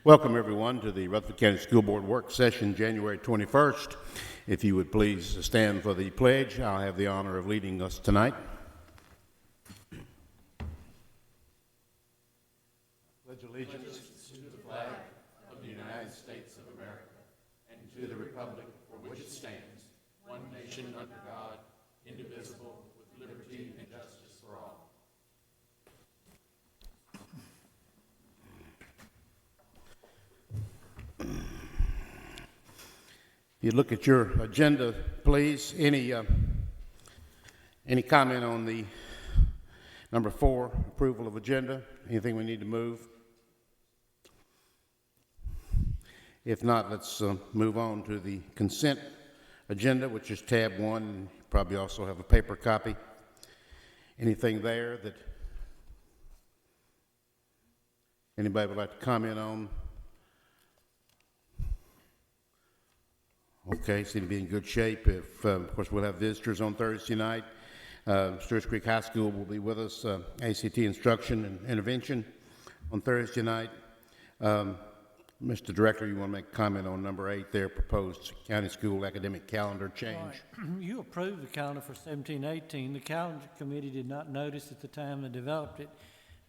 Welcome, everyone, to the Rutherford County School Board Work Session, January 21st. If you would please stand for the pledge, I'll have the honor of leading us tonight. Pledge allegiance to the flag of the United States of America and to the republic for which it stands, one nation under God, indivisible, with liberty and justice for all. If you look at your agenda, please, any comment on the number 4, approval of agenda? Anything we need to move? If not, let's move on to the consent agenda, which is tab 1. You probably also have a paper copy. Anything there that anybody would like to comment on? Okay, seem to be in good shape. If, of course, we'll have visitors on Thursday night. Stewart's Creek High School will be with us, ACT instruction and intervention on Thursday night. Mr. Director, you want to make a comment on number 8 there, proposed county school academic calendar change? Right. You approved the calendar for 17-18. The calendar committee did not notice at the time they developed it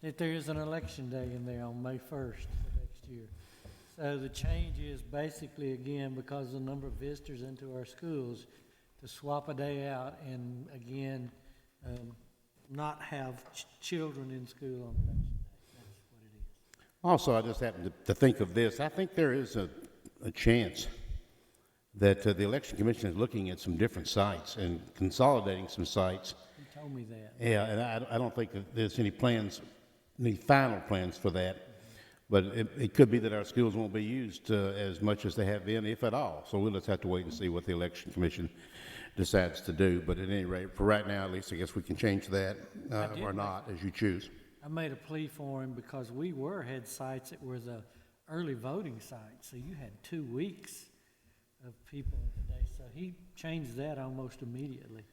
that there is an election day in there on May 1st of next year. So the change is basically, again, because of the number of visitors into our schools, to swap a day out and, again, not have children in school on election day. That's what it is. Also, I just happened to think of this. I think there is a chance that the Election Commission is looking at some different sites and consolidating some sites. You told me that. Yeah, and I don't think that there's any plans, any final plans for that. But it could be that our schools won't be used as much as they have been, if at all. So we'll just have to wait and see what the Election Commission decides to do. But at any rate, for right now, at least, I guess we can change that or not, as you choose. I made a plea for him because we had sites that were the early voting sites. So you had 2 weeks of people today. So he changed that almost immediately.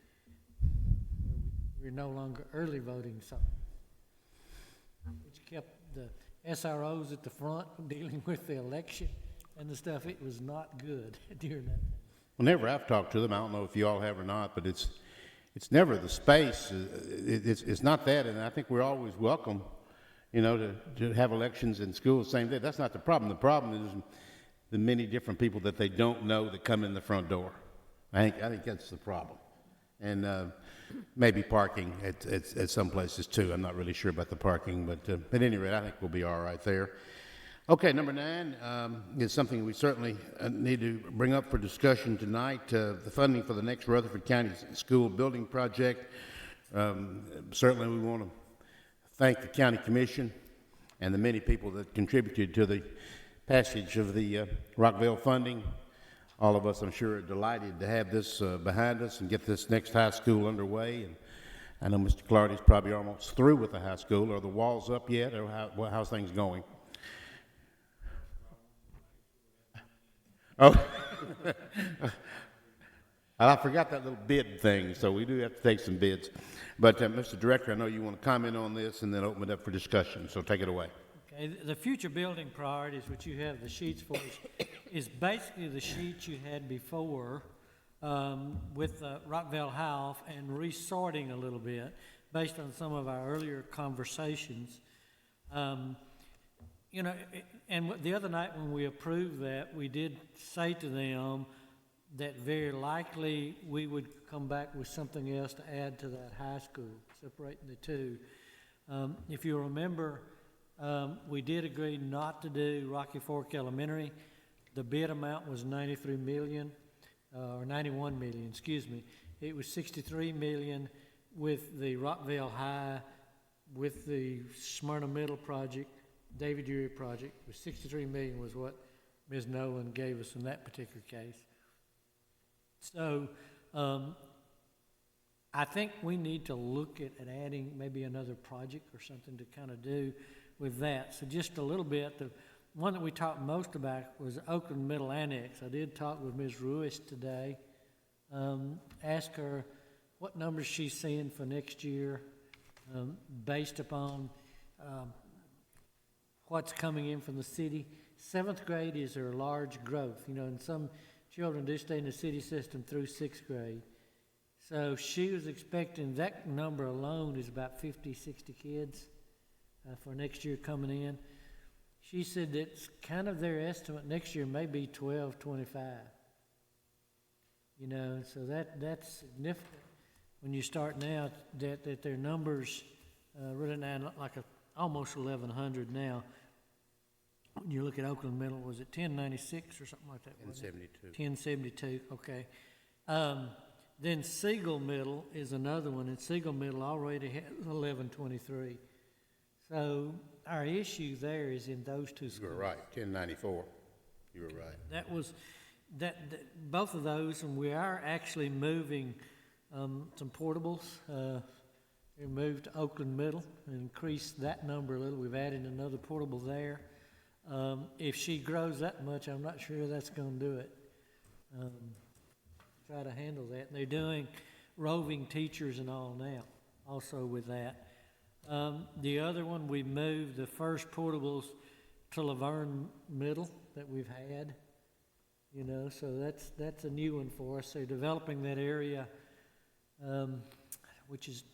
We're no longer early voting sites, which kept the SROs at the front dealing with the election and the stuff. It was not good during that time. Whenever I've talked to them, I don't know if you all have or not, but it's never the space. It's not that, and I think we're always welcome, to have elections in schools the same day. That's not the problem. The problem is the many different people that they don't know that come in the front door. I think that's the problem. And maybe parking at some places too. I'm not really sure about the parking, but at any rate, I think we'll be all right there. Okay, number 9 is something we certainly need to bring up for discussion tonight. The funding for the next Rutherford County School Building Project. Certainly we want to thank the County Commission and the many people that contributed to the passage of the Rockville funding. All of us, I'm sure, are delighted to have this behind us and get this next high school underway. And I know Mr. Clardy's probably almost through with the high school. Are the walls up yet, or how's things going? Oh, I forgot that little bid thing, so we do have to take some bids. But Mr. Director, I know you want to comment on this and then open it up for discussion, so take it away. Okay, the future building priorities, which you have the sheets for, is basically the sheets you had before with Rockville Health and resorting a little bit based on some of our earlier conversations. And the other night when we approved that, we did say to them that very likely we would come back with something else to add to that high school, separating the two. If you remember, we did agree not to do Rocky Fork Elementary. The bid amount was $93 million, or $91 million, excuse me. It was $63 million with the Rockville High, with the Smyrna Middle project, David Urey project. It was $63 million was what Ms. Nolan gave us in that particular case. So I think we need to look at adding maybe another project or something to kind of do with that. So just a little bit, the one that we talked most about was Oakland Middle Annex. I did talk with Ms. Ruiz today, ask her what numbers she's seeing for next year based upon what's coming in from the city. seventh grade is her large growth, you know, and some children do stay in the city system through sixth grade. So she was expecting, that number alone is about 50, 60 kids for next year coming in. She said that's kind of their estimate next year may be 12, 25. You know, so that's significant when you start now that their numbers really now like almost 1,100 now. When you look at Oakland Middle, was it 1096 or something like that? 1072. 1072, okay. Then Siegel Middle is another one, and Siegel Middle already has 1123. So our issue there is in those two schools. You were right, 1094. You were right. That was, both of those, and we are actually moving some portables. We moved to Oakland Middle and increased that number a little. We've added another portable there. If she grows that much, I'm not sure that's going to do it. Try to handle that. And they're doing roving teachers and all now, also with that. The other one, we moved the first portables to Laverne Middle that we've had, you know, so that's a new one for us. They're developing that area, which is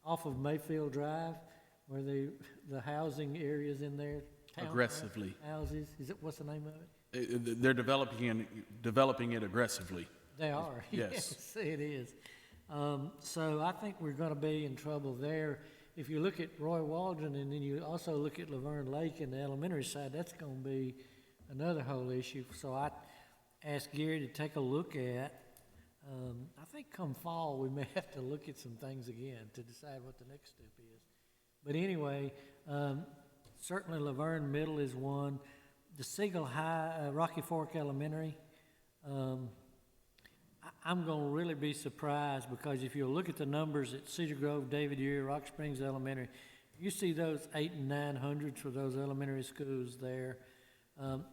off of Mayfield Drive, where the housing areas in there. Aggressively. Houses, what's the name of it? They're developing it aggressively. They are, Yes. it is. So I think we're gonna be in trouble there. If you look at Roy Waldron and then you also look at Laverne Lake and the elementary side, that's gonna be another whole issue. So I asked Gary to take a look at, I think come fall, we may have to look at some things again to decide what the next step is. But anyway, certainly Laverne Middle is one. The Siegel High, Rocky Fork Elementary, I'm going to really be surprised because if you look at the numbers at Cedar Grove, David Erie, Rock Springs Elementary, you see those 800 and 900s for those elementary schools there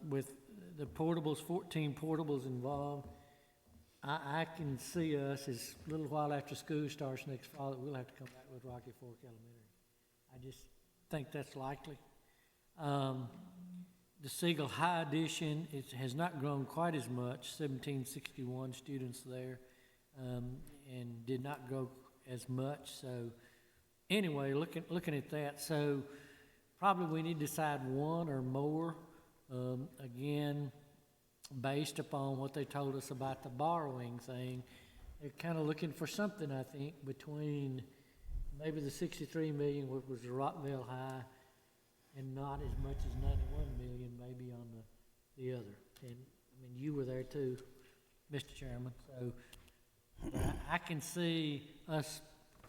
with the portables, 14 portables involved. I can see us as a little while after school starts next fall that we'll have to come back with Rocky Fork Elementary. I just think that's likely. The Siegel High Edition, it has not grown quite as much, 1761 students there, and did not grow as much. So anyway, looking at that, so probably we need to decide one or more, again, based upon what they told us about the borrowing thing. They're kind of looking for something, I think, between maybe the 63 million, which was the Rockville High, and not as much as 91 million maybe on the other. And, I mean, you were there too, Mr. Chairman. So I can see us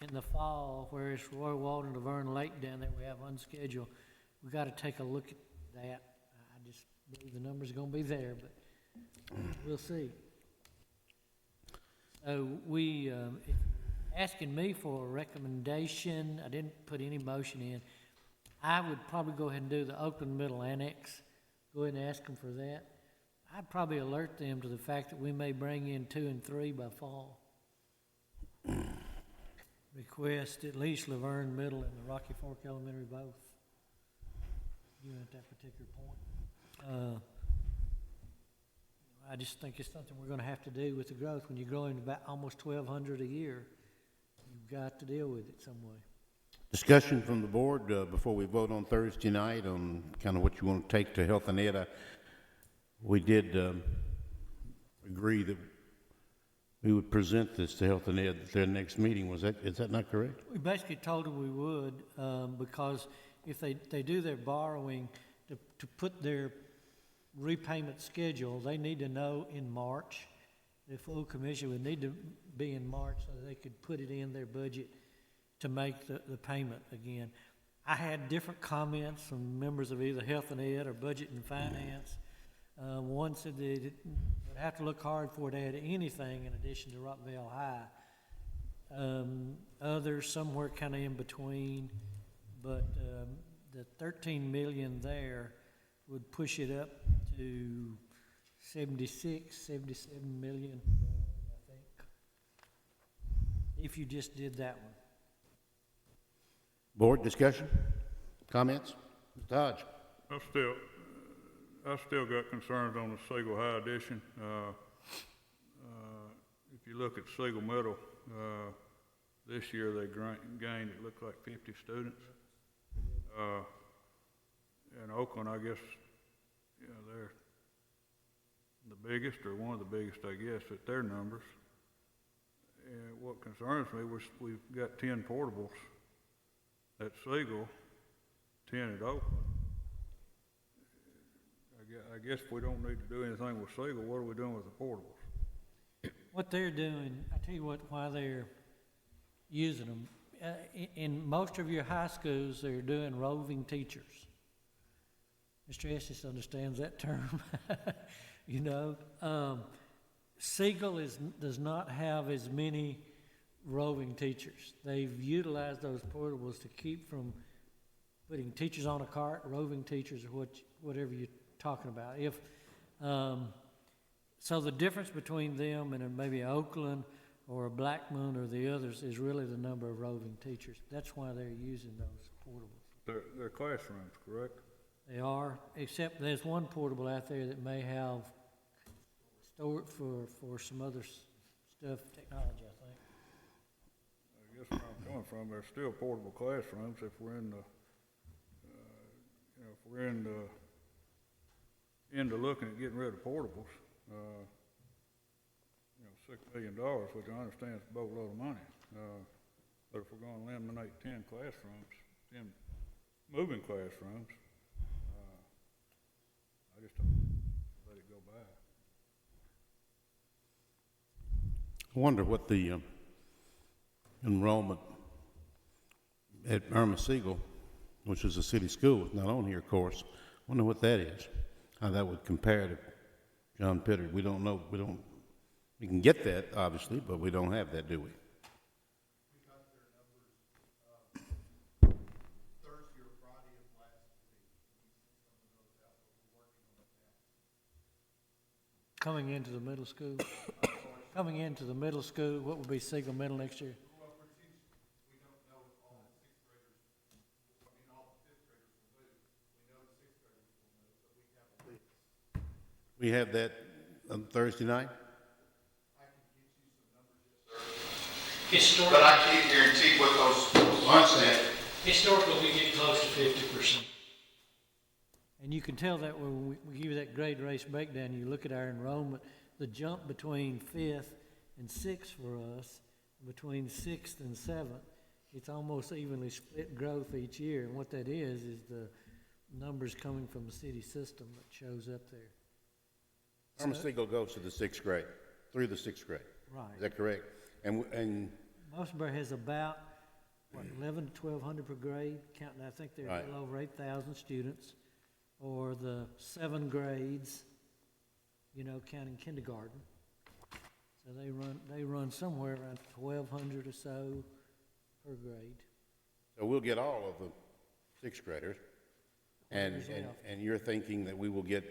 in the fall, where it's Roy Waldron, Laverne Lake down there we have unscheduled. We got to take a look at that. I just believe the number's going to be there, but we'll see. So we, asking me for a recommendation, I didn't put any motion in. I would probably go ahead and do the Oakland Middle Annex, go ahead and ask them for that. I'd probably alert them to the fact that we may bring in 2 and 3 by fall. Request at least Laverne Middle and the Rocky Fork Elementary both. You at that particular point. I just think it's something we're gonna have to do with the growth. When you're growing about almost 1,200 a year, you've got to deal with it some way. Discussion from the board before we vote on Thursday night on kind of what you want to take to Health and Ed. We did agree that we would present this to Health and Ed at their next meeting. Is that not correct? We basically told them we would, because if they do their borrowing to put their repayment schedule, they need to know in March. The full commission would need to be in March so that they could put it in their budget to make the payment again. I had different comments from members of either Health and Ed or Budget and Finance. One said they would have to look hard for it to add anything in addition to Rockville High. Others somewhere kind of in between, but the 13 million there would push it up to 76, 77 million, I think, if you just did that one. Board discussion, comments? Mr. Hodge? I'm still, I still got concerns on the Siegel High addition. If you look at Siegel Middle, this year they gained, it looked like 50 students. In Oakland, I guess, they're the biggest, or one of the biggest, I guess, at their numbers. And what concerns me was we've got 10 portables at Siegel, 10 at Oakland. I guess if we don't need to do anything with Siegel, what are we doing with the portables? What they're doing, I tell you what, why they're using them. In most of your high schools, they're doing roving teachers. Mr. Estes understands that term, you know. Siegel does not have as many roving teachers. They've utilized those portables to keep from putting teachers on a cart, roving teachers, or whatever you're talking about. So the difference between them and maybe Oakland or Blackman or the others is really the number of roving teachers. That's why they're using those portables. They're classrooms, correct? They are, except there's one portable out there that may have stored for some other stuff, technology, I think. I guess where I'm coming from, there's still portable classrooms if we're in the, if we're into looking at getting rid of portables. $6 million, which I understand is a boatload of money. But if we're going to eliminate 10 classrooms, 10 moving classrooms, I just don't let it go by. I wonder what the enrollment at Irma Siegel, which is a city school, it's not on here, of course. I wonder what that is, how that would compare to John Pittard. We don't know. We can get that, obviously, but we don't have that, do we? We got their numbers Thursday or Friday of last week. We sent some of those out, but we're working on it now. Coming into the middle school, coming into the middle school, what will be Siegel Middle next year? Well, for teachers, we don't know if all the sixth graders, all the fifth graders will move. We know the sixth graders will move, but we have a list. We have that on Thursday night? I can get you some numbers, yes, sir. But I can't guarantee what those months at. Historically, we get close to 50%. And you can tell that when we give you that grade race breakdown, you look at our enrollment, the jump between 5th and 6th for us, between 6th and 7th, it's almost evenly split growth each year. And what that is the numbers coming from the city system that shows up there. Irma Siegel goes to the sixth grade, through the sixth grade. Right. Is that correct? And Mosbury has about, 11 to 1,200 per grade, counting, I think they're a Right. little over 8,000 students. Or the 7 grades, counting kindergarten. So they run somewhere around 1,200 or so per grade. so we'll get all of the sixth graders. And Whoever's left. you're thinking that we will get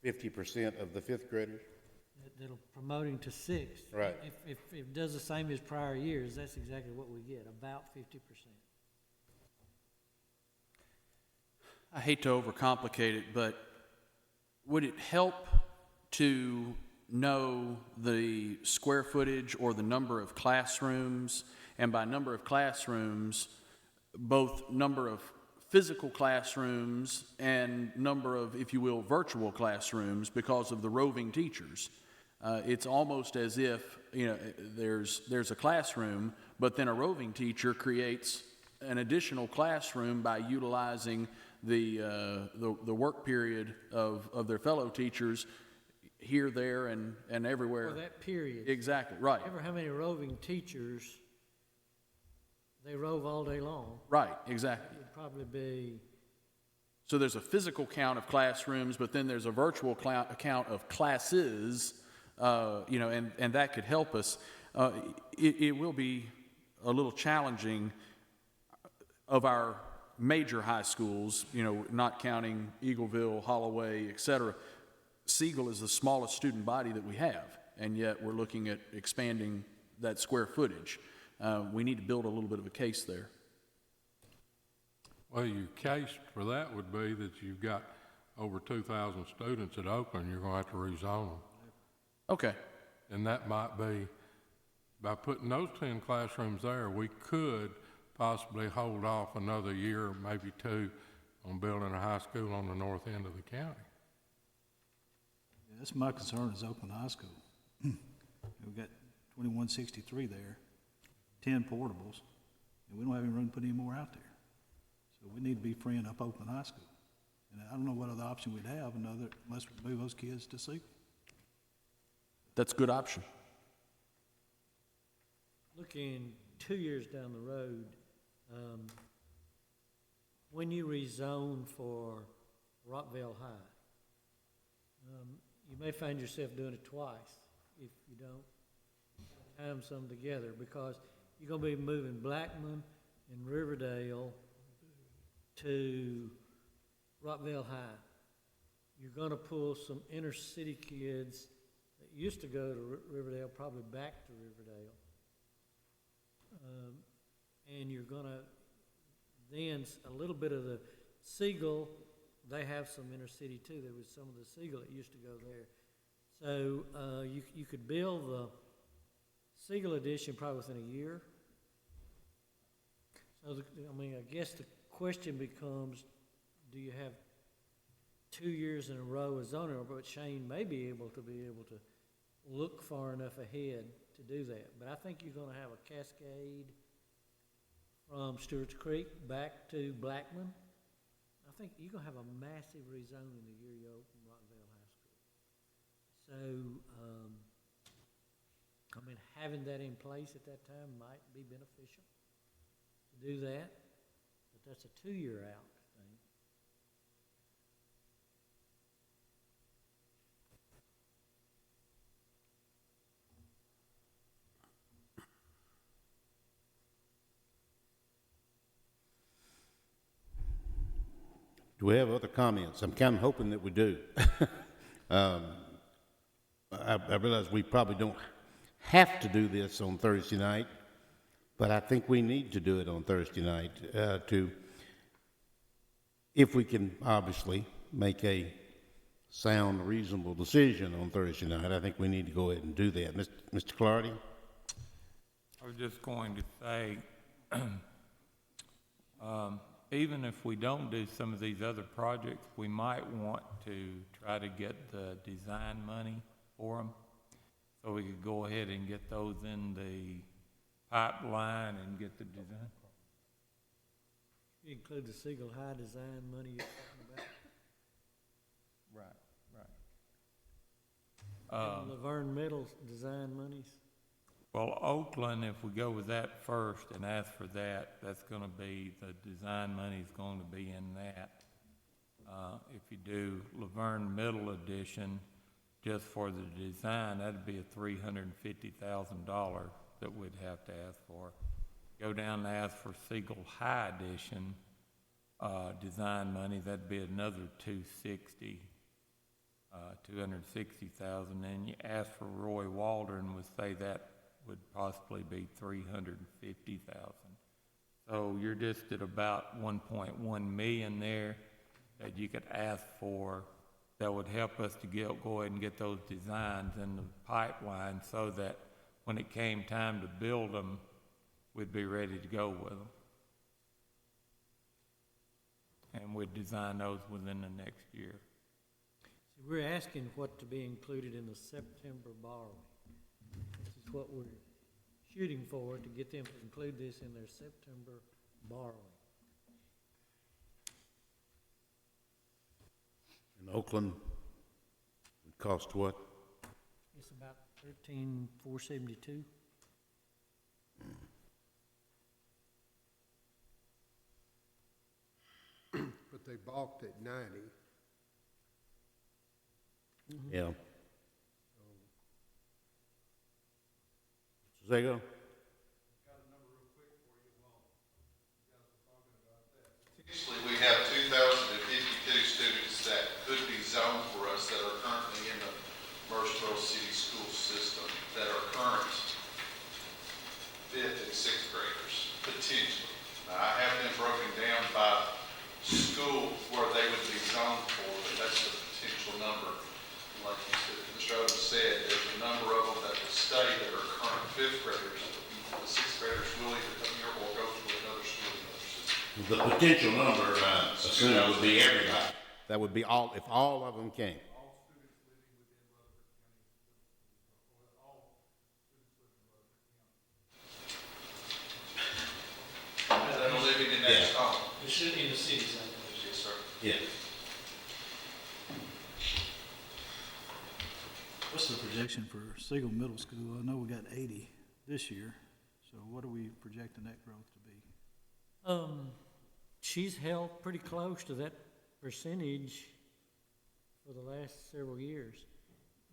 50% of the fifth graders? That'll promoting to 6th. Right. If it does the same as prior years, that's exactly what we get, about 50%. I hate to overcomplicate it, but would it help to know the square footage or the number of classrooms? And by number of classrooms, both number of physical classrooms and number of, if you will, virtual classrooms because of the roving teachers. It's almost as if, there's a classroom, but then a roving teacher creates an additional classroom by utilizing the work period of their fellow teachers here, there, and everywhere. For that period. Exactly, right. Ever how many roving teachers, they rove all day long? Right, exactly. It'd probably be, So there's a physical count of classrooms, but then there's a virtual count of classes, and that could help us. It will be a little challenging of our major high schools, not counting Eagleville, Holloway, et cetera. Siegel is the smallest student body that we have, and yet we're looking at expanding that square footage. We need to build a little bit of a case there. Well, your case for that would be that you've got over 2,000 students at Oakland, you're gonna have to rezone them. Okay. And that might be, by putting those 10 classrooms there, we could possibly hold off another year, maybe two, on building a high school on the north end of the county. Yeah, that's my concern is Oakland High School. We've got 2163 there, 10 portables, and we don't have any room to put any more out there. So we need to be freeing up Oakland High School. And I don't know what other option we'd have unless we move those kids to Siegel. That's a good option. Looking 2 years down the road, when you rezone for Rockville High, you may find yourself doing it twice if you don't time some together, because you're gonna be moving Blackman and Riverdale to Rockville High. You're gonna pull some inner city kids that used to go to Riverdale, probably back to Riverdale. And you're gonna, then a little bit of the Siegel, they have some inner city too. There was some of the Siegel that used to go there. So, you could build the Siegel edition probably within a year. So, I guess the question becomes, do you have 2 years in a row of zoning, but Shane may be able to look far enough ahead to do that. But I think you're gonna have a cascade from Stewart's Creek back to Blackman. I think you're gonna have a massive rezoning the year you open Rockville High School. So, having that in place at that time might be beneficial to do that, but that's a 2-year out thing. Do we have other comments? I'm kind of hoping that we do. I realize we probably don't have to do this on Thursday night, but I think we need to do it on Thursday night if we can obviously make a sound, reasonable decision on Thursday night. I think we need to go ahead and do that. Mr. Clardy? I was just going to say, even if we don't do some of these other projects, we might want to try to get the design money for them, so we could go ahead and get those in the pipeline and get the design. You include the Siegel High design money you're talking about? Right. And Laverne Middle design monies? Well, Oakland, if we go with that first and ask for that, that's gonna be, the design money's going to be in that. If you do Laverne Middle Edition, just for the design, that'd be a $350,000 that we'd have to ask for. Go down and ask for Siegel High Edition, design money, that'd be another $260,000. Then you ask for Roy Waldron, would say that would possibly be $350,000. So you're just at about 1.1 million there that you could ask for, that would help us to go ahead and get those designs in the pipeline, so that when it came time to build them, we'd be ready to go with them. And we'd design those within the next year. So we're asking what to be included in the September borrowing. This is what we're shooting for, to get them to include this in their September borrowing. In Oakland, it cost what? It's about $13,472. But they balked at 90. Yeah. Mr. Zago? Usually we have 2,052 students that could be zoned for us that are currently in the Murfreesboro City School System, that are current 5th and 6th graders, potentially. Now, I have them broken down by school where they would be zoned for, but that's number. Like you said, Mr. Odom said, there's a number of them that will stay that are current fifth graders. The sixth graders will either come here or go to another school in another system. The potential number, assume would be everybody. That would be all, if all of them came. All students living within Rutherford County, or all students living in Rutherford County. That are living in that zone. It should be in the cities, I know. Yes, sir. Yeah. What's the projection for Siegel Middle School? I know we got 80 this year, so what are we projecting that growth to be? She's held pretty close to that percentage for the last several years.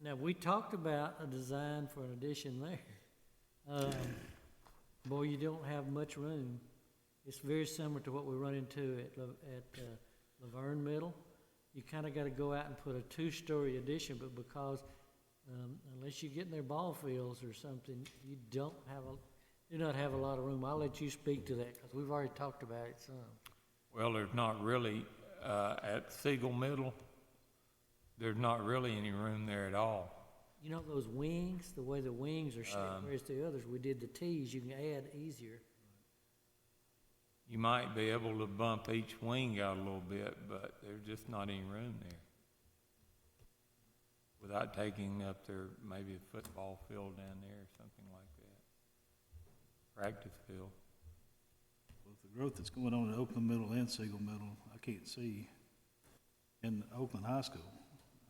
Now, we talked about a design for an addition there. Boy, you don't have much room. It's very similar to what we run into at Laverne Middle. You kinda gotta go out and put a two-story addition, but because, unless you get in their ball fields or something, you do not have a lot of room. I'll let you speak to that, because we've already talked about it some. Well, there's not really, at Siegel Middle, there's not really any room there at all. You know those wings, the way the wings are shaped, whereas the others, we did the T's, you can add easier. You might be able to bump each wing out a little bit, but there's just not any room there. Without taking up their, maybe a football field down there or something like that. Practice field. With the growth that's going on at Oakland Middle and Siegel Middle, I can't see, in Oakland High School,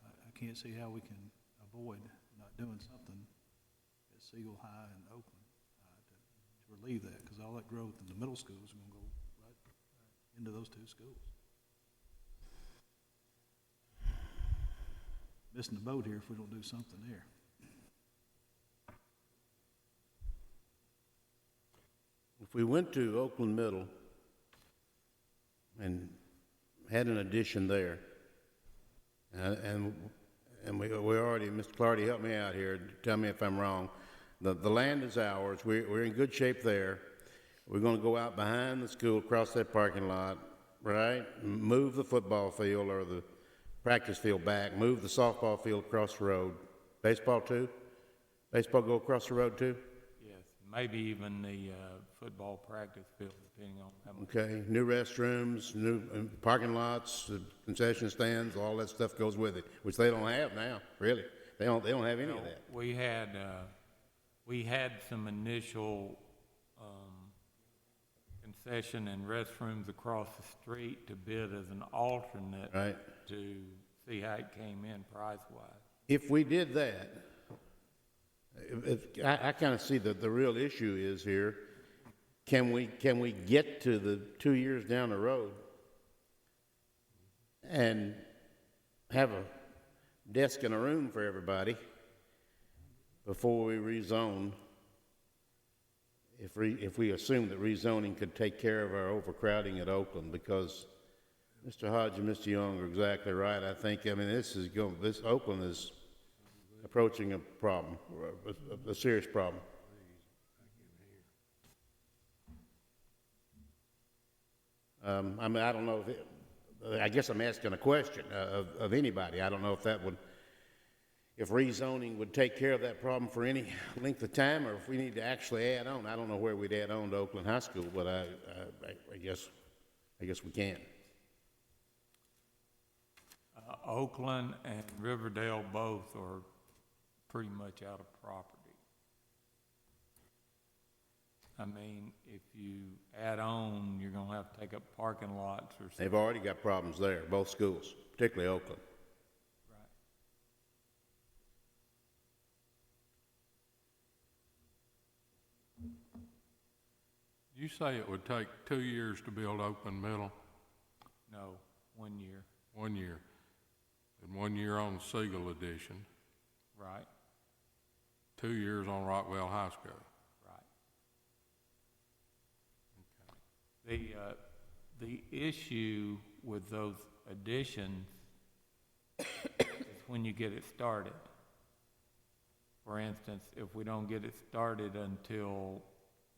I can't see how we can avoid not doing something at Siegel High and Oakland to relieve that, because all that growth in the middle schools is gonna go right into those two schools. Missing the boat here if we don't do something there. If we went to Oakland Middle and had an addition there, and we already, Mr. Clardy, help me out here, tell me if I'm wrong. The land is ours, we're in good shape there. We're gonna go out behind the school, across that parking lot, right? Move the football field or the practice field back, move the softball field across the road. Baseball too? Baseball go across the road too? Yes, maybe even the football practice field, depending on how much. Okay, new restrooms, new parking lots, concession stands, all that stuff goes with it, which they don't have now, really. They don't have any of that. We had some initial concession and restrooms across the street to bid as an alternate Right. to see how it came in price-wise. If we did that, I kind of see that the real issue is here, can we get to the 2 years down the road and have a desk and a room for everybody before we rezone? If we assume that rezoning could take care of our overcrowding at Oakland, because Mr. Hodge and Mr. Young are exactly right. I mean, this Oakland is approaching a problem, a serious problem. I mean, I don't know I guess I'm asking a question of anybody. I don't know if rezoning would take care of that problem for any length of time, or if we need to actually add on. I don't know where we'd add on to Oakland High School, but I guess we can. Oakland and Riverdale both are pretty much out of property. I mean, if you add on, you're gonna have to take up parking lots or something. They've already got problems there, both schools, particularly Oakland. Right. You say it would take 2 years to build Oakland Middle, No, 1 year. 1 year, and 1 year on Siegel Edition, Right, 2 years on Rockwell High School. right. The issue with those additions is when you get it started. For instance, if we don't get it started until,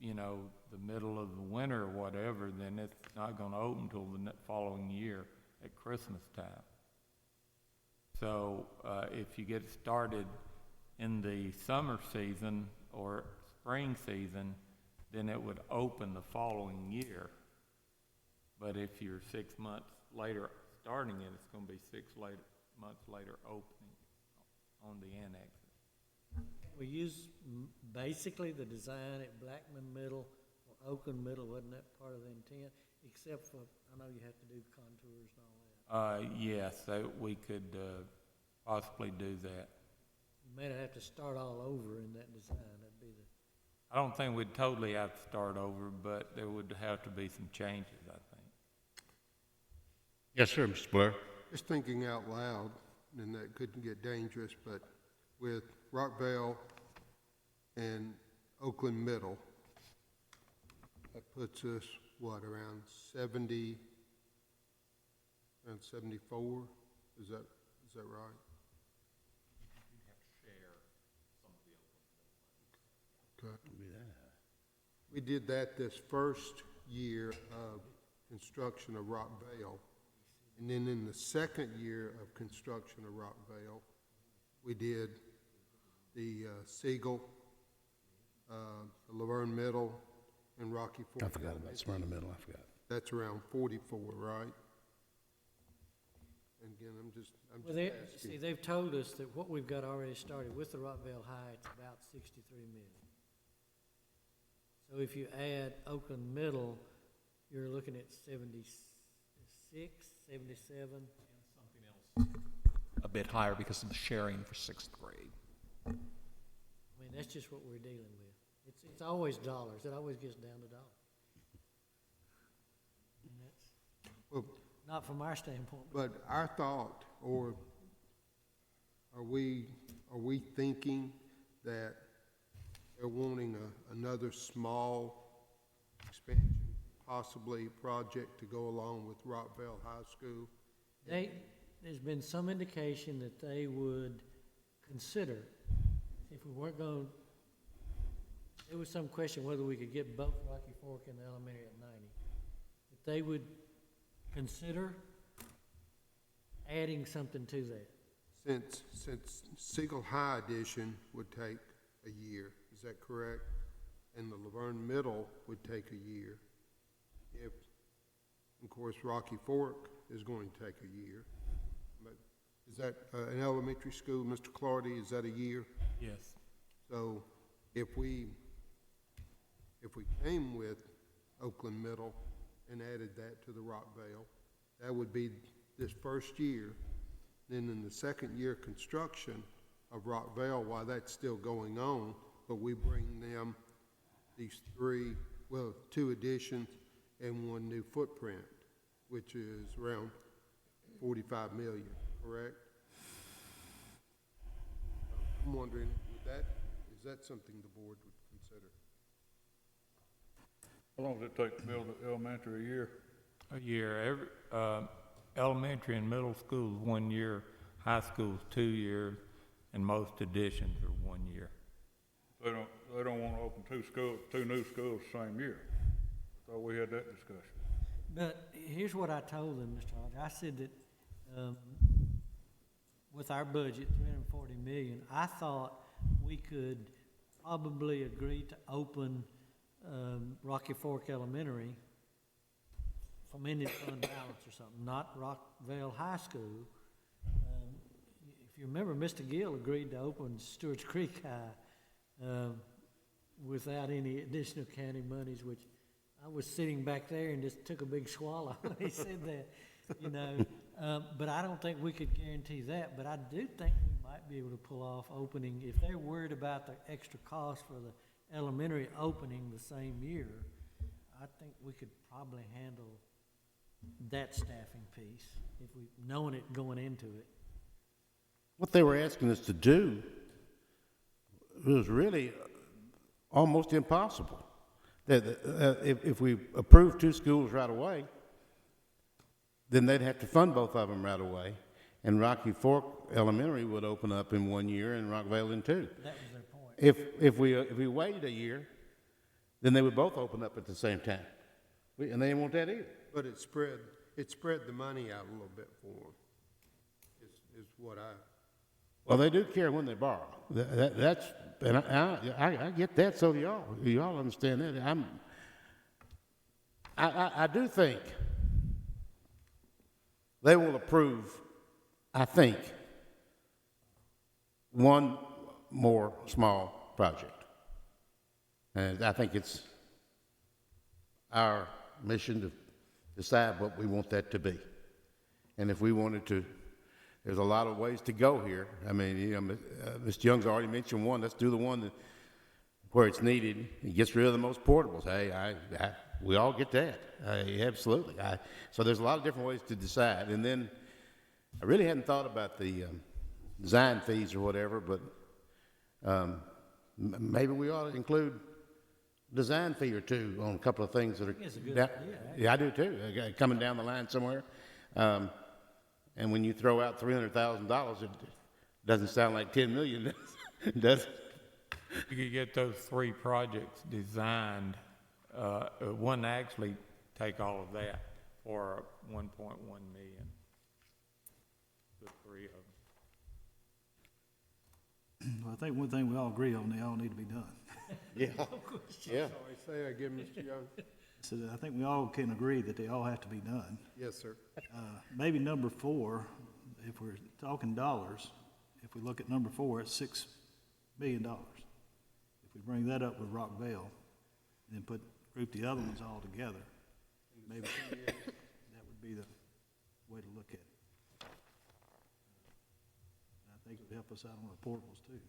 the middle of the winter or whatever, then it's not gonna open till the following year at Christmas time. So, if you get started in the summer season or spring season, then it would open the following year. But if you're 6 months later starting it, it's gonna be months later opening on the annexes. We use basically the design at Blackman Middle or Oakland Middle, wasn't that part of the intent? Except for, I know you have to do contours and all that. Yes, we could, possibly do that. You may have to start all over in that design, that'd be the. I don't think we'd totally have to start over, but there would have to be some changes, I think. Yes, sir, Mr. Blair. Just thinking out loud, and that could get dangerous, but with Rockvale and Oakland Middle, that puts us, what, around 74? Is that right? Okay. We did that this first year of construction of Rockvale. And then in the second year of construction of Rockvale, we did the Siegel, the Laverne Middle, and Rocky Fork. I forgot about Smyrna Middle, I forgot. That's around 44, right? And again, I'm just See, asking. they've told us that what we've got already started with the Rockvale High, it's about 63 million. So if you add Oakland Middle, you're looking at 76, 77. A bit higher because of the sharing for sixth grade. I mean, that's just what we're dealing with. It's always dollars. It always gets down to dollars. And that's Well, not from our standpoint. but our thought, or are we thinking that they're wanting another small expansion, possibly project to go along with Rockvale High School? There's been some indication that they would consider, if we weren't going, there was some question whether we could get both Rocky Fork and the elementary at 90. That they would consider adding something to that. Since Siegel High Edition would take a year, is that correct? And the Laverne Middle would take a year. If, of course, Rocky Fork is going to take a year. But is that an elementary school, Mr. Clardy, is that a year? Yes. So if we came with Oakland Middle and added that to the Rockvale, that would be this first year. Then in the second year construction of Rockvale, while that's still going on, but we bring them these two additions and one new footprint, which is around 45 million, correct? I'm wondering, is that something the board would consider? How long does it take to build an elementary a year? A year. Elementary and middle schools 1 year, high schools 2 years, and most additions are 1 year. They don't want to open two new schools the same year. Thought we had that discussion. But here's what I told them, Mr. Hodge. I said that with our budget, 340 million, I thought we could probably agree to open Rocky Fork Elementary from Indian fund balance or something, not Rockvale High School. If you remember, Mr. Gill agreed to open Stewart's Creek High without any additional county monies, which I was sitting back there and just took a big swallow when he said that, you know. But I don't think we could guarantee that, but I do think we might be able to pull off opening, if they're worried about the extra cost for the elementary opening the same year, I think we could probably handle that staffing piece, if we, knowing it going into it. What they were asking us to do was really almost impossible. If we approved two schools right away, then they'd have to fund both of them right away, and Rocky Fork Elementary would open up in 1 year and Rockvale in 2. That was their point. If we waited a year, then they would both open up at the same time, and they didn't want that either. But it spread the money out a little bit for them. is what I, Well, they do care when they borrow. That's, and I get that, so do y'all. Y'all understand that. I do think they will approve, I think, one more small project. And I think it's our mission to decide what we want that to be. And if we wanted to, there's a lot of ways to go here. I mean, you know, Mr. Young's already mentioned one. Let's do the one that, where it's needed. It gets rid of the most portables. Hey, we all get that. Absolutely. So there's a lot of different ways to decide. And then I really hadn't thought about the design fees or whatever, but maybe we ought to include design fee or two on a couple of things that are. It's a good idea, Yeah, I do too. Coming down the line somewhere. And when you throw out $300,000, it doesn't sound like 10 million, does it? You could get those 3 projects designed, one actually take all of that for 1.1 million. The 3 of them. Well, I think one thing we all agree on, they all need to be done. Yeah. Yeah. sorry, say again, Mr. Young. So I think we all can agree that they all have to be done. Yes, sir. Maybe number 4, if we're talking dollars, if we look at number 4, it's $6 million. If we bring that up with Rock Vale, and then group the other ones all together, maybe that would be the way to look at it. I think it would help us out on the portables too.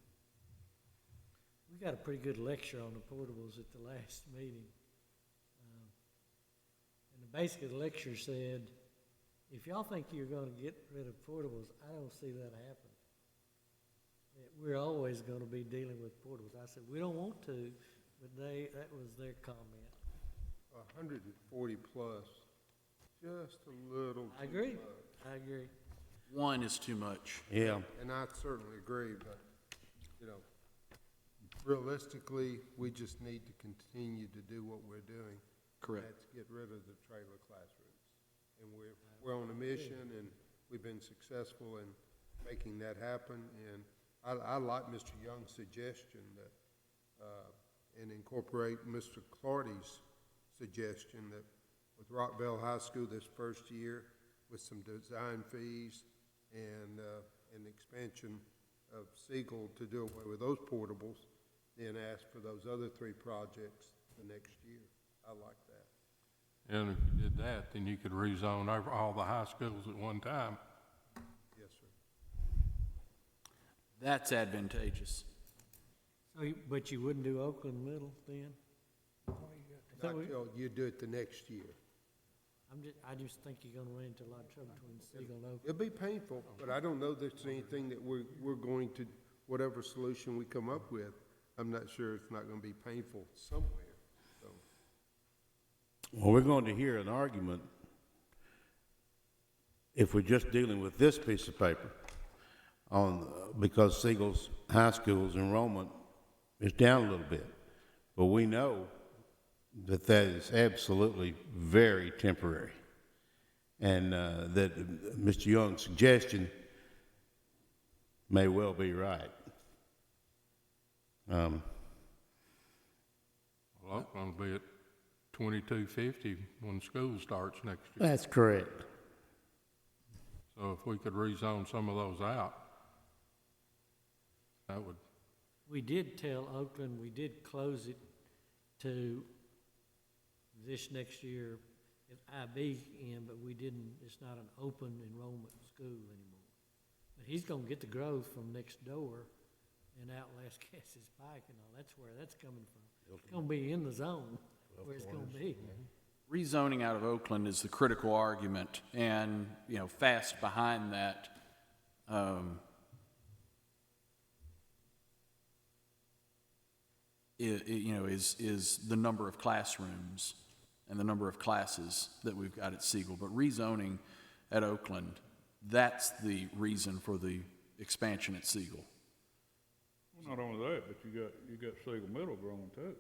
We got a pretty good lecture on the portables at the last meeting. And basically the lecture said, if y'all think you're gonna get rid of portables, I don't see that happening. We're always gonna be dealing with portables. I said, we don't want to, but that was their comment. 140 plus, just a little. I agree, I agree. One is too much. Yeah. And I certainly agree, but, you know, realistically, we just need to continue to do what we're doing. Correct. That's get rid of the trailer classrooms. And we're on a mission, and we've been successful in making that happen. And I like Mr. Young's suggestion that, and incorporate Mr. Clardy's suggestion that with Rockville High School this first year, with some design fees and an expansion of Siegel to do away with those portables, then ask for those other 3 projects the next year. I like that. And if you did that, then you could rezone over all the high schools at one time. Yes, sir. That's advantageous. So, but you wouldn't do Oakland Middle then? Not till you do it the next year. I just think you're gonna run into a lot of trouble between Siegel and Oakland. It'll be painful, but I don't know there's anything that we're going to, whatever solution we come up with, I'm not sure it's not gonna be painful somewhere, so. Well, we're going to hear an argument if we're just dealing with this piece of paper because Siegel's High School's enrollment is down a little bit. But we know that is absolutely very temporary. And that Mr. Young's suggestion may well be right. Well, Oakland will be at 2250 when school starts next year. That's correct. So if we could rezone some of those out, that would. We did tell Oakland, we did close it to this next year at IB end, but we didn't, it's not an open enrollment school anymore. But he's gonna get the growth from next door and Outlast Cass's Pike and all, that's where that's coming from. It's gonna be in the zone where it's gonna be. Rezoning out of Oakland is the critical argument, and, you know, fast behind that, is the number of classrooms and the number of classes that we've got at Siegel. But rezoning at Oakland, that's the reason for the expansion at Siegel. Well, not only that, but you got Siegel Middle growing too.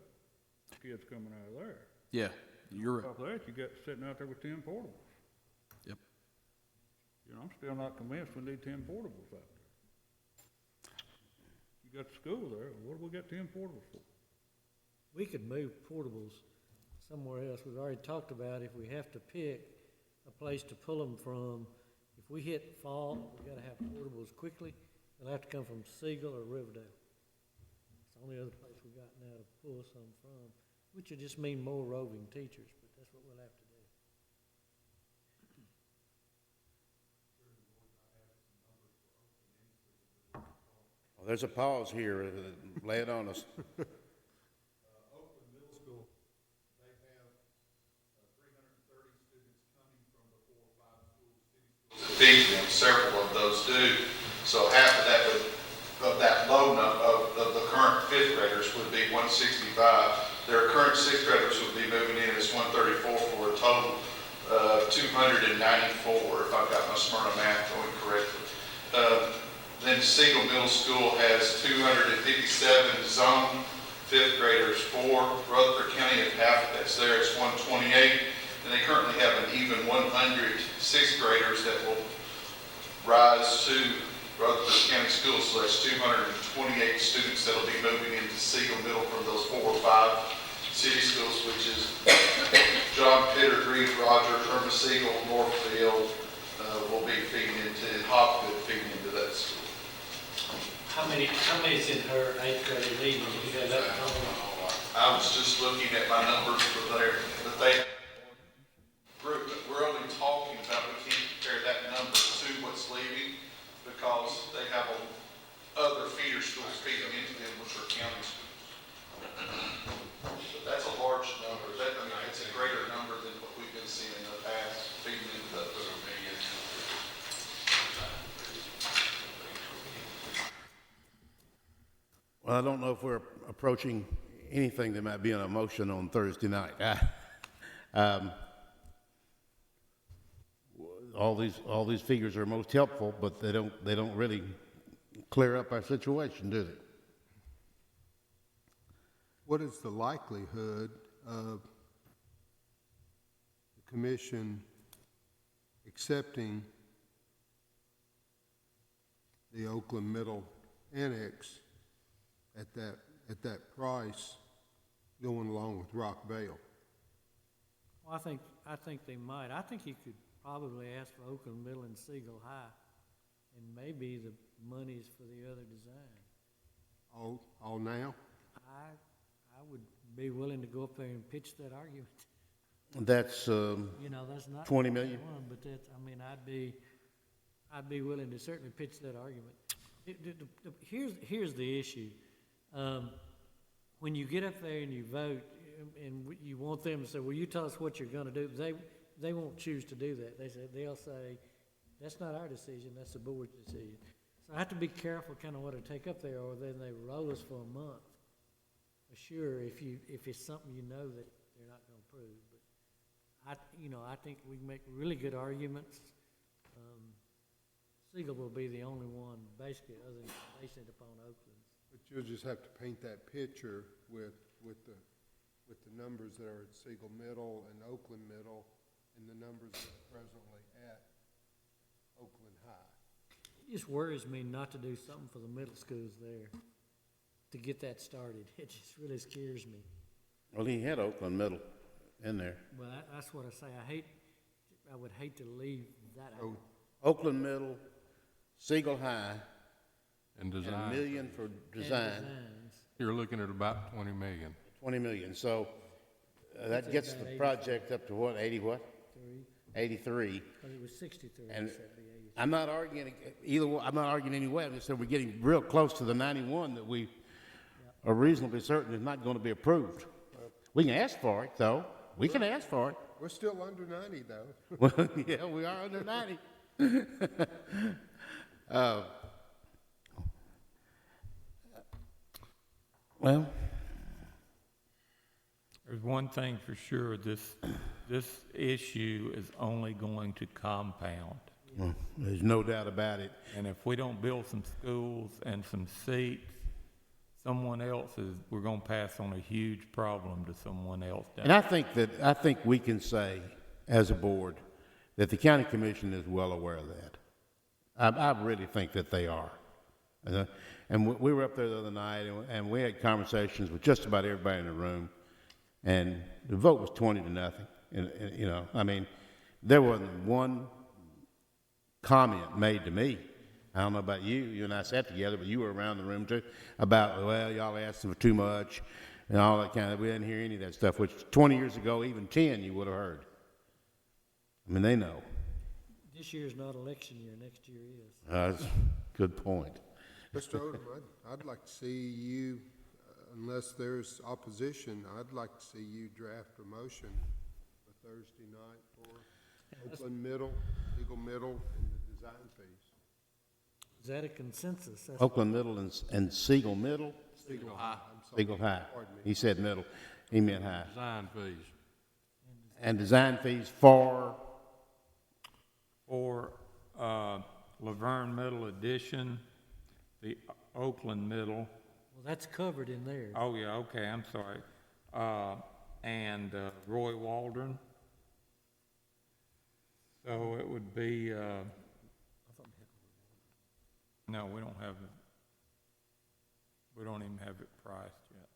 Kids coming out of there. Yeah, you're On top of that, you got sitting out there with 10 portables. Yep. You know, I'm still not convinced we need 10 portables out there. You got the school there, what do we got 10 portables for? We could move portables somewhere else. We've already talked about if we have to pick a place to pull them from, if we hit fall, we gotta have portables quickly. They'll have to come from Siegel or Riverdale. It's the only other place we got now to pull some from, which would just mean more roving teachers, but that's what we'll have to do. Well, there's a pause here, lay it on us. Oakland Middle School, they have 330 students coming from the 4 or 5 schools, city schools. To feed them, several of those do. So half of that would, of that low number, of the current fifth graders would be 165. Their current sixth graders would be moving in as 134 for a total of 294, if I've got my Smyrna math going correctly. Then Siegel Middle School has 257 zone fifth graders for Rutherford County. If half of that's there, it's 128. And they currently have an even 100 sixth graders that will rise to Rutherford County Schools. So that's 228 students that'll be moving into Siegel Middle from those 4 or 5 city schools, which is John Pitter, Reed, Roger, Hermosillo, Northfield will be feeding into, and Hopgood feeding into that school. How many's in her eighth grade leaving? You got that number? I was just looking at my numbers for there, but they group, but we're only talking about, we can't compare that number to what's leaving because they have other feeder schools feeding into them, which are county schools. But that's a large number. That, I mean, it's a greater number than what we've been seeing in the past, feeding into those. Well, I don't know if we're approaching anything that might be an emotion on Thursday night. All these figures are most helpful, but they don't really clear up our situation, do they? What is the likelihood of the commission accepting the Oakland Middle Annex at that price, going along with Rock Vale? Well, I think they might. I think you could probably ask for Oakland Middle and Siegel High, and maybe the money's for the other design. All now? I would be willing to go up there and pitch that argument. That's You know, that's not 20 million. one, but that's, I mean, I'd be willing to certainly pitch that argument. Here's the issue. When you get up there and you vote, and you want them to say, well, you tell us what you're gonna do, they won't choose to do that. They'll say, that's not our decision, that's the board's decision. So I have to be careful kind of what I take up there, or then they roll us for a month. For sure, if it's something you know that they're not gonna approve. But I think we can make really good arguments. Siegel will be the only one, basically, other than basing it upon Oakland's. But you'll just have to paint that picture with the numbers that are at Siegel Middle and Oakland Middle, and the numbers that are presently at Oakland High. It just worries me not to do something for the middle schools there, to get that started. It just really scares me. Well, he had Oakland Middle in there. Well, that's what I say. I would hate to leave that out. Oakland Middle, Siegel High, And and design, $1 million for And design, designs. you're looking at about 20 million. 20 million. So that gets the project up to what, 80 what? 83. Because it was 63, And so it'd be 80. I'm not arguing either way. I'm not arguing any way. I just said we're getting real close to the 91 that we are reasonably certain is not going to be approved. We can ask for it, though. We can ask for it. We're still under 90, though. Well, yeah, we are under 90. Well, There's one thing for sure, this issue is only going to compound. there's no doubt about it. And if we don't build some schools and some seats, we're gonna pass on a huge problem to someone else down. And I think we can say, as a board, that the county commission is well aware of that. I really think that they are. And we were up there the other night, and we had conversations with just about everybody in the room, and the vote was 20-0. And, you know, I mean, there wasn't one comment made to me. I don't know about you. You and I sat together, but you were around the room too, about, well, y'all asking for too much and all that kind of, we didn't hear any of that stuff, which 20 years ago, even 10, you would have heard. I mean, they know. This year's not election year, next year is. That's a good point. Mr. Odom, I'd like to see you, unless there's opposition, I'd like to see you draft a motion for Thursday night for Oakland Middle, Eagle Middle, and the design fees. Is that a consensus? That's- Oakland Middle and Siegel Middle? Siegel High. I'm sorry. Siegel High. Pardon me. He said middle. He meant high. Design fees. And design fees for, Laverne Middle Addition, the Oakland Middle, Well, that's covered in there. oh yeah, okay, I'm sorry, and Roy Waldron. So it would be, no, we don't have it. We don't even have it priced yet.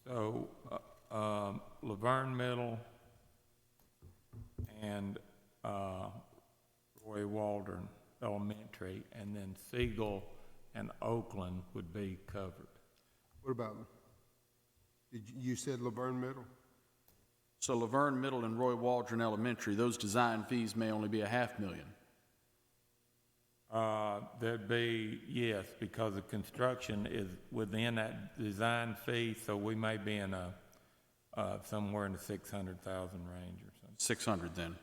So, Laverne Middle and Roy Waldron Elementary, and then Siegel and Oakland would be covered. What about, you said Laverne Middle? So Laverne Middle and Roy Waldron Elementary, those design fees may only be $500,000. There'd be, yes, because the construction is within that design fee, so we may be in somewhere in the 600,000 range or something. 600 then.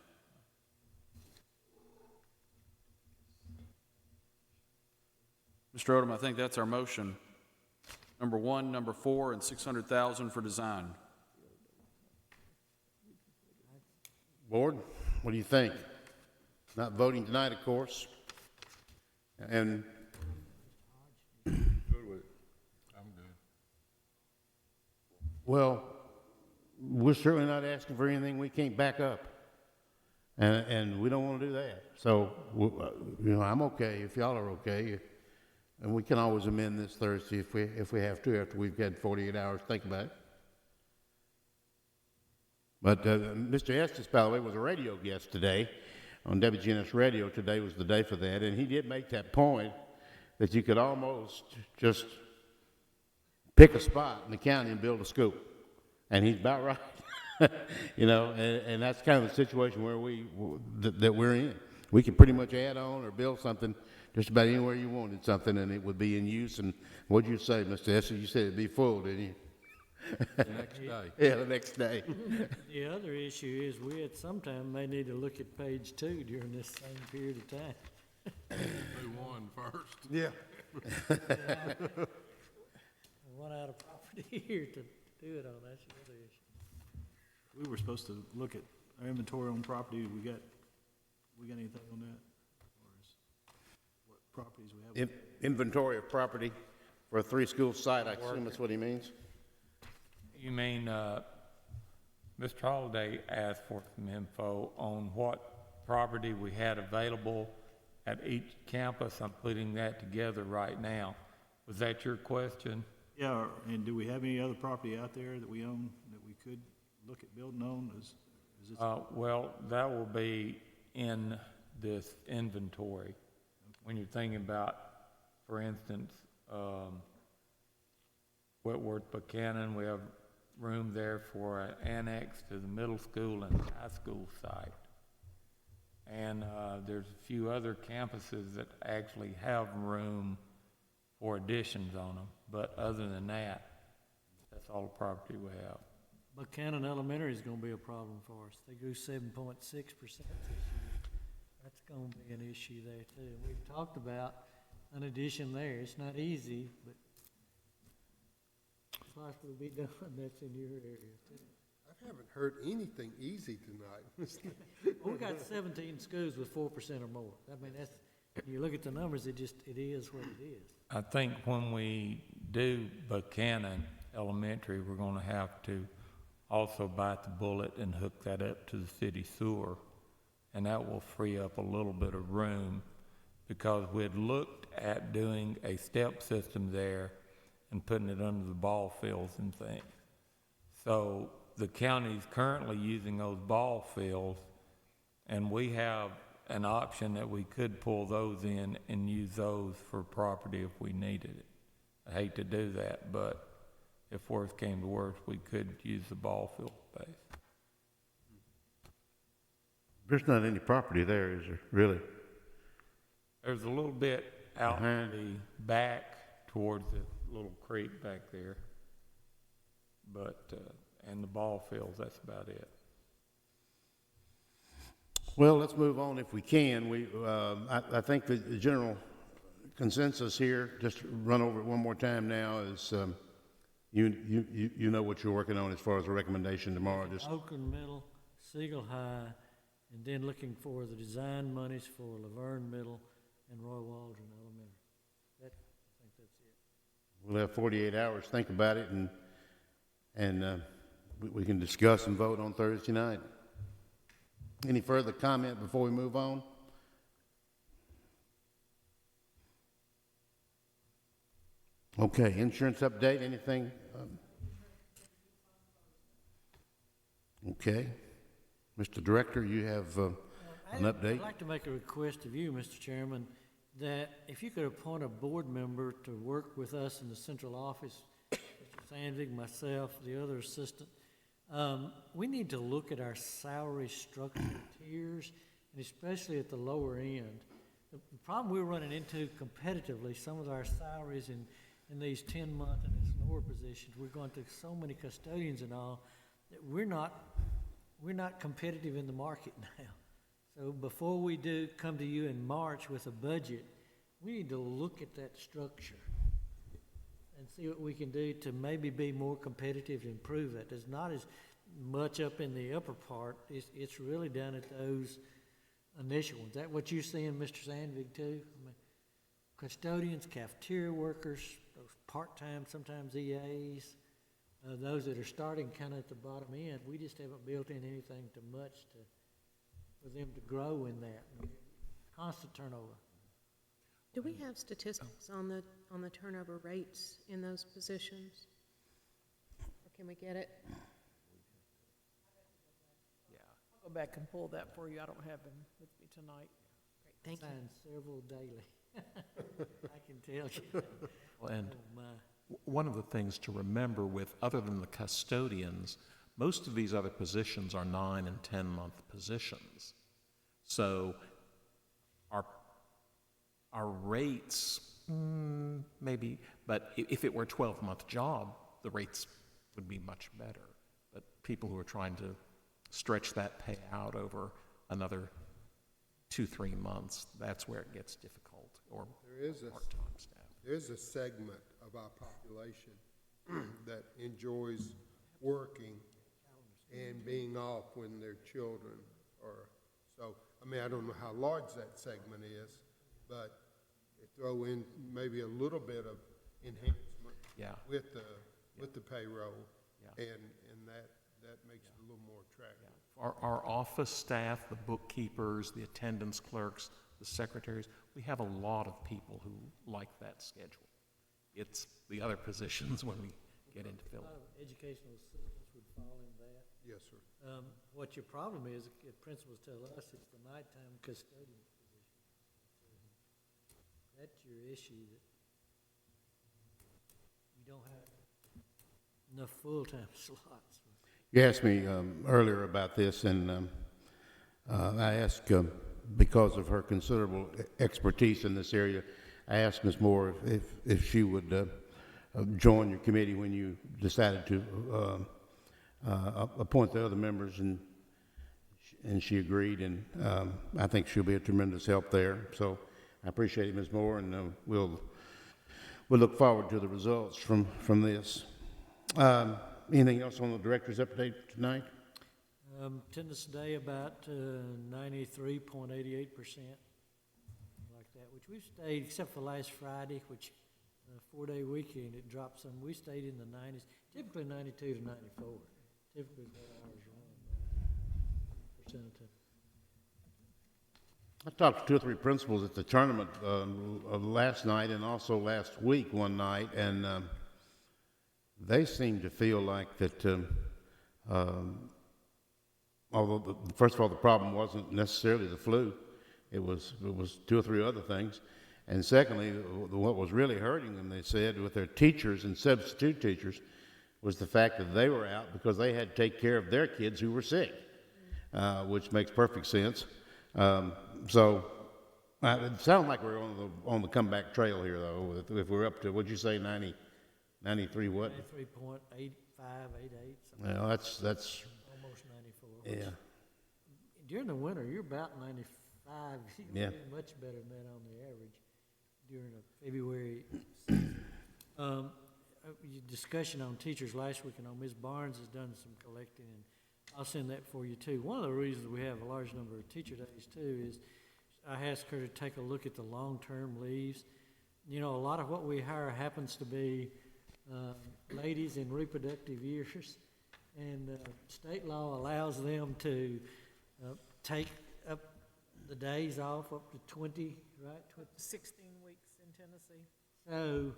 Mr. Odom, I think that's our motion. Number 1, number 4, and 600,000 for design. board, what do you think? Not voting tonight, of course. And Good with it. I'm good. well, we're certainly not asking for anything we can't back up. And we don't want to do that. So, you know, I'm okay if y'all are okay. And we can always amend this Thursday if we have to, after we've had 48 hours to think about it. But Mr. Estes, by the way, was a radio guest today on WGNS Radio. Today was the day for that. And he did make that point that you could almost just pick a spot in the county and build a school. And he's about right. You know, and that's kind of the situation where that we're in. We can pretty much add on or build something just about anywhere you wanted something, and it would be in use. And what'd you say, Mr. Estes? You said it'd be full, didn't you? The next day. Yeah, the next day. The other issue is we at some time may need to look at page 2 during this same period of time. Do one first. Yeah. Run out of property here to do it on, that's the other issue. We were supposed to look at our inventory on property. We got anything on that? Or is what properties we have? Inventory of property for a 3-school site, I assume that's what he means? You mean, Mr. Holliday asked for some info on what property we had available at each campus. I'm putting that together right now. Was that your question? Yeah, and do we have any other property out there that we own that we could look at building on? Is this? Well, that will be in this inventory. When you're thinking about, for instance, Whitworth Buchanan, we have room there for an annex to the middle school and high school site. And there's a few other campuses that actually have room for additions on them. But other than that, that's all the property we have. Buchanan Elementary is gonna be a problem for us. They grew 7.6% this year. That's gonna be an issue there too. We've talked about an addition there. It's not easy, but it's likely to be done. That's in your area too. I haven't heard anything easy tonight. Well, we got 17 schools with 4% or more. I mean, that's, you look at the numbers, it is what it is. I think when we do Buchanan Elementary, we're gonna have to also bite the bullet and hook that up to the city sewer and that will free up a little bit of room, because we had looked at doing a step system there and putting it under the ball fields and things. So the county's currently using those ball fields, and we have an option that we could pull those in and use those for property if we needed it. I hate to do that, but if worse came to worse, we could use the ball field space. There's not any property there, is there, really? There's a little bit out Behind. the back towards the little creek back there, but, and the ball fields, that's about it. Well, let's move on if we can. I think the general consensus here, just to run over it one more time now, is you know what you're working on as far as a recommendation tomorrow. Just Oakland Middle, Siegel High, and then looking for the design monies for Laverne Middle and Roy Waldron Elementary. I think that's it. we'll have 48 hours to think about it, and we can discuss and vote on Thursday night. Any further comment before we move on? Okay, insurance update, anything? Okay. Mr. Director, you have an update? I'd like to make a request of you, Mr. Chairman, that if you could appoint a board member to work with us in the central office, Mr. Sandvig, myself, the other assistant, we need to look at our salary structure tiers, and especially at the lower end. The problem we're running into competitively, some of our salaries in these 10-month and its lower positions, we're going to so many custodians and all, that we're not competitive in the market now. So before we do come to you in March with a budget, we need to look at that structure and see what we can do to maybe be more competitive and improve that. There's not as much up in the upper part. It's really down at those initial ones. Is that what you're seeing, Mr. Sandvig, too? I mean, custodians, cafeteria workers, those part-time, sometimes EAs, those that are starting kind of at the bottom end, we just haven't built in anything too much for them to grow in that. Constant turnover. Do we have statistics on the turnover rates in those positions? Or can we get it? I'll go back and pull that for you. I don't have them with me tonight. Great, thank you. Sign several daily. I can tell you. And Oh, my. one of the things to remember with, other than the custodians, most of these other positions are 9 and 10-month positions. So our rates, maybe, but if it were a 12-month job, the rates would be much better. But people who are trying to stretch that pay out over another 2-3 months, that's where it gets difficult, or part-time staff. There's a segment of our population that enjoys working and being off when their children are, so, I mean, I don't know how large that segment is, but throw in maybe a little bit of enhancement with the payroll, and that makes it a little more attractive. Our office staff, the bookkeepers, the attendance clerks, the secretaries, we have a lot of people who like that schedule. It's the other positions when we get into A filling. lot of educational assistants would fall in that. Yes, sir. What your problem is, if principals tell us it's the nighttime custodian position. That's your issue, that you don't have enough full-time slots. You asked me earlier about this, and I asked, because of her considerable expertise in this area, I asked Ms. Moore if she would join your committee when you decided to appoint the other members, and she agreed, and I think she'll be a tremendous help there. So I appreciate it, Ms. Moore, and we'll look forward to the results from this. Anything else on the director's update tonight? Attendance today about 93.88%, like that, which we've stayed, except for last Friday, which 4-day weekend, it dropped some. We stayed in the 90s, typically 92 to 94. Typically what ours run, percent of time. I talked to two or three principals at the tournament last night and also last week one night, and they seem to feel like that, although, first of all, the problem wasn't necessarily the flu, it was two or three other things. And secondly, what was really hurting them, they said, with their teachers and substitute teachers, was the fact that they were out because they had to take care of their kids who were sick, which makes perfect sense. So it sounds like we're on the comeback trail here, though. If we're up to, what'd you say, 93 what? 93.85, 88, something. Well, that's Almost 94. yeah. During the winter, you're about 95. You're Yeah. getting much better than that on the average during a February. Your discussion on teachers last week, and Ms. Barnes has done some collecting, and I'll send that for you too. One of the reasons we have a large number of teacher days too is I asked her to take a look at the long-term leaves. You know, a lot of what we hire happens to be ladies in reproductive years, and state law allows them to take up the days off up to 20, right? 16 weeks in Tennessee. So,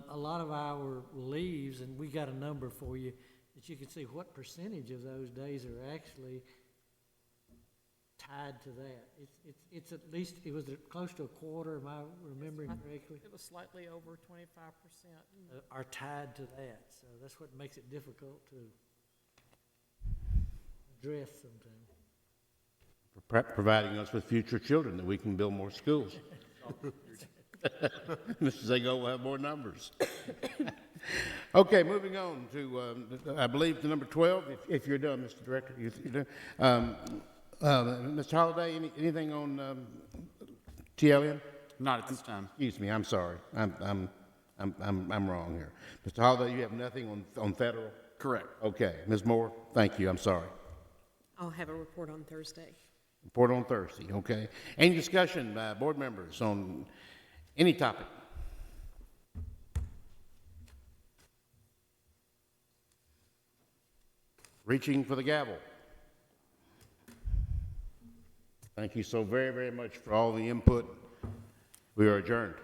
a lot of our leaves, and we got a number for you, that you can see what percentage of those days are actually tied to that. It's at least, it was close to a quarter, am I remembering correctly? It was slightly over 25%. Are tied to that, so that's what makes it difficult to address sometimes. Providing us with future children that we can build more schools. Mr. Zago will have more numbers. Okay, moving on to, I believe, to number 12, if you're done, Mr. Director. You're done. Mr. Holliday, anything on TLN? Not at this time. Excuse me, I'm sorry. I'm wrong here. Mr. Holliday, you have nothing on federal? Correct. Okay. Ms. Moore, thank you. I'm sorry. I'll have a report on Thursday. Report on Thursday, okay. Any discussion by board members on any topic? Reaching for the gavel. Thank you so very, very much for all the input. We are adjourned.